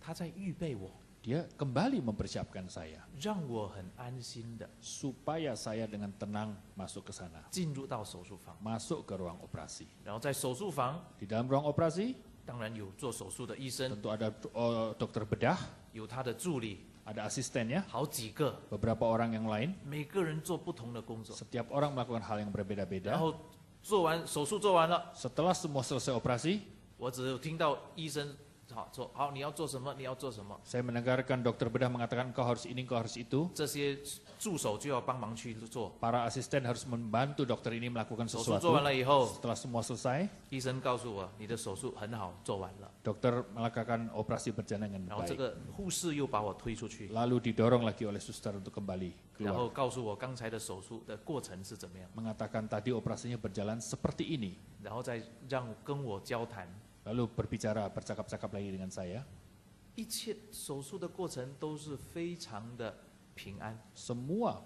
他在预备我， Dia kembali mempersiapkan saya 让我很安心的 supaya saya dengan tenang masuk ke sana, 进入到手术房。 masuk ke ruang operasi. 然后在手术房， Di dalam ruang operasi 当然有做手术的医生， tentu ada dokter bedah, 有他的助理， ada asistennya, 好几个， beberapa orang yang lain. 每个人做不同的工作。 Setiap orang melakukan hal yang 然 berbeda-beda. 后做完手术做完了， Setelah semua selesai operasi, 我只有听到医生说好，你要做什么，你要做什么， saya mendengarkan dokter bedah mengatakan kau harus ini, kau harus itu. 这些助手就要帮忙去做。 Para asisten harus membantu dokter ini melakukan 手术 sesuatu. 做完了以后， Setelah semua selesai, 医生告诉我你的手术很好，做完了。 dokter melakukan operasi berjalan dengan 然后这 baik. 个护士又把我推出去， Lalu didorong lagi oleh suster untuk kembali 然后 keluar. 告诉我刚才的手术的过程是怎么样， Mengatakan tadi operasinya berjalan seperti ini. 然后再跟我交谈。 Lalu bercakap-cakap lagi dengan saya. 一切手术的过程都是非常的平安。 Semua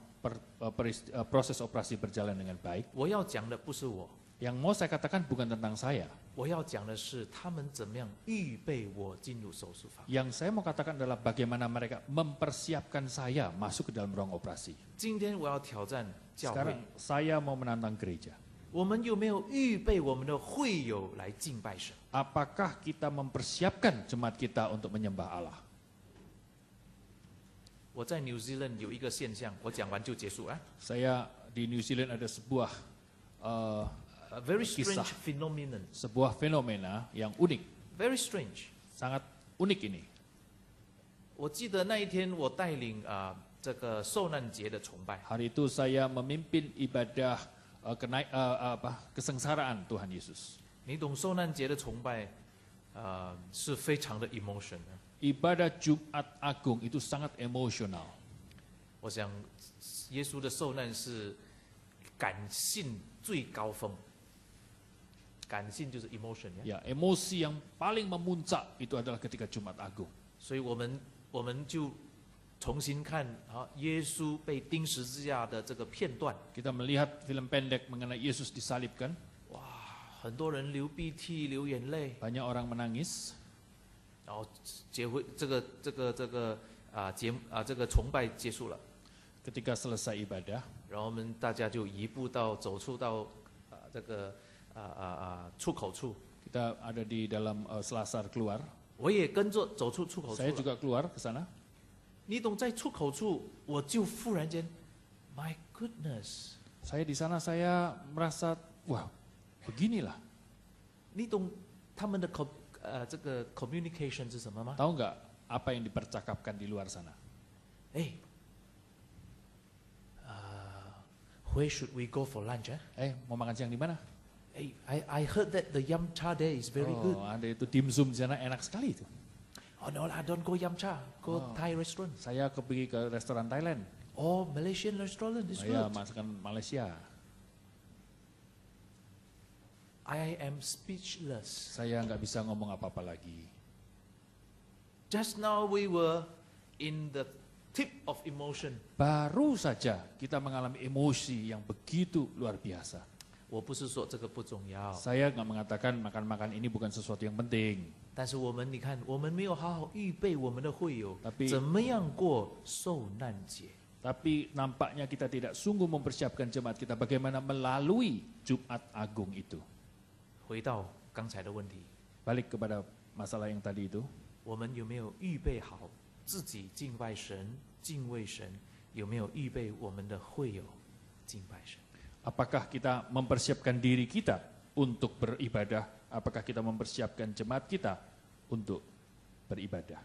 proses operasi berjalan dengan baik. 我要讲的不是我， Yang mau saya katakan bukan tentang saya. 我要讲的是他们怎么样预备我进入手术房。 Yang saya mau katakan adalah bagaimana mereka mempersiapkan saya masuk ke dalam ruang operasi. 今天我要挑战教会 Sekarang，saya mau menantang gereja. 我们有没有预备我们的会友来敬拜神？ Apakah kita mempersiapkan jemaat kita untuk menyembah Allah? 我在 New Zealand 有一个现象，我讲完就结束啊。 Saya di New Zealand ada sebuah A very Kisah. strange phenomenon, sebuah fenomena yang unik, very strange。 sangat unik ini. 我记得那一天我带领这个受难节的崇拜， Hari itu saya memimpin ibadah kesengsaraan Tuhan Yesus. 你懂受难节的崇拜，是非常的 emotion 的。 Ibadah Jumat Agung itu sangat emosional. 我想耶稣的受难是感性最高峰，感性就是 emotion 呀。 Ya, emosi yang paling memuncak itu adalah ketika Jumat Agung. 所以我们就重新看耶稣被钉十字架的这个片段， Kita melihat film pendek mengenai Yesus disalibkan. 很多人流鼻涕、流眼泪， Banyak orang menangis. 然后这个崇拜结束了， Ketika selesai ibadah, 然后我们大家就移步到走出到这个出口处， kita ada di dalam selasar keluar. 我也跟着走出出口处 Saya 了。 juga keluar ke sana. 你懂，在出口处我就忽然间 ，My goodness， Saya di sana saya merasa, wah, beginilah. 你懂他们的这个 communication 是什么吗？ Tahu nggak apa yang dipercakapkan di luar sana? 哎，Where should we go for lunch？ Mau makan siang di mana? I heard that the yum cha there is very good. Ada itu dimsum di sana, enak sekali itu. Oh no lah, don't go yum cha, go Thai restaurant. Saya pergi ke restoran Thailand. Oh, Malaysian restaurant is Ya, good. masakan Malaysia. I am speechless. Saya nggak bisa ngomong apa-apa lagi. Just now we were in the tip of emotion. Baru saja kita mengalami emosi yang begitu luar biasa. 我不是说这个不重要， Saya nggak mengatakan makan-makan ini bukan sesuatu yang penting. 但是你看，我们没有好好预备我们的会友 Tapi- 怎么样过受难节。 Tapi nampaknya kita tidak sungguh mempersiapkan jemaat kita bagaimana melalui Jumat Agung itu. 回到刚才的问题， Balik kepada masalah yang tadi itu. 我们有没有预备好自己敬拜神、敬畏神？有没有预备我们的会友敬拜神？ Apakah kita mempersiapkan diri kita untuk beribadah? Apakah kita mempersiapkan jemaat kita untuk beribadah?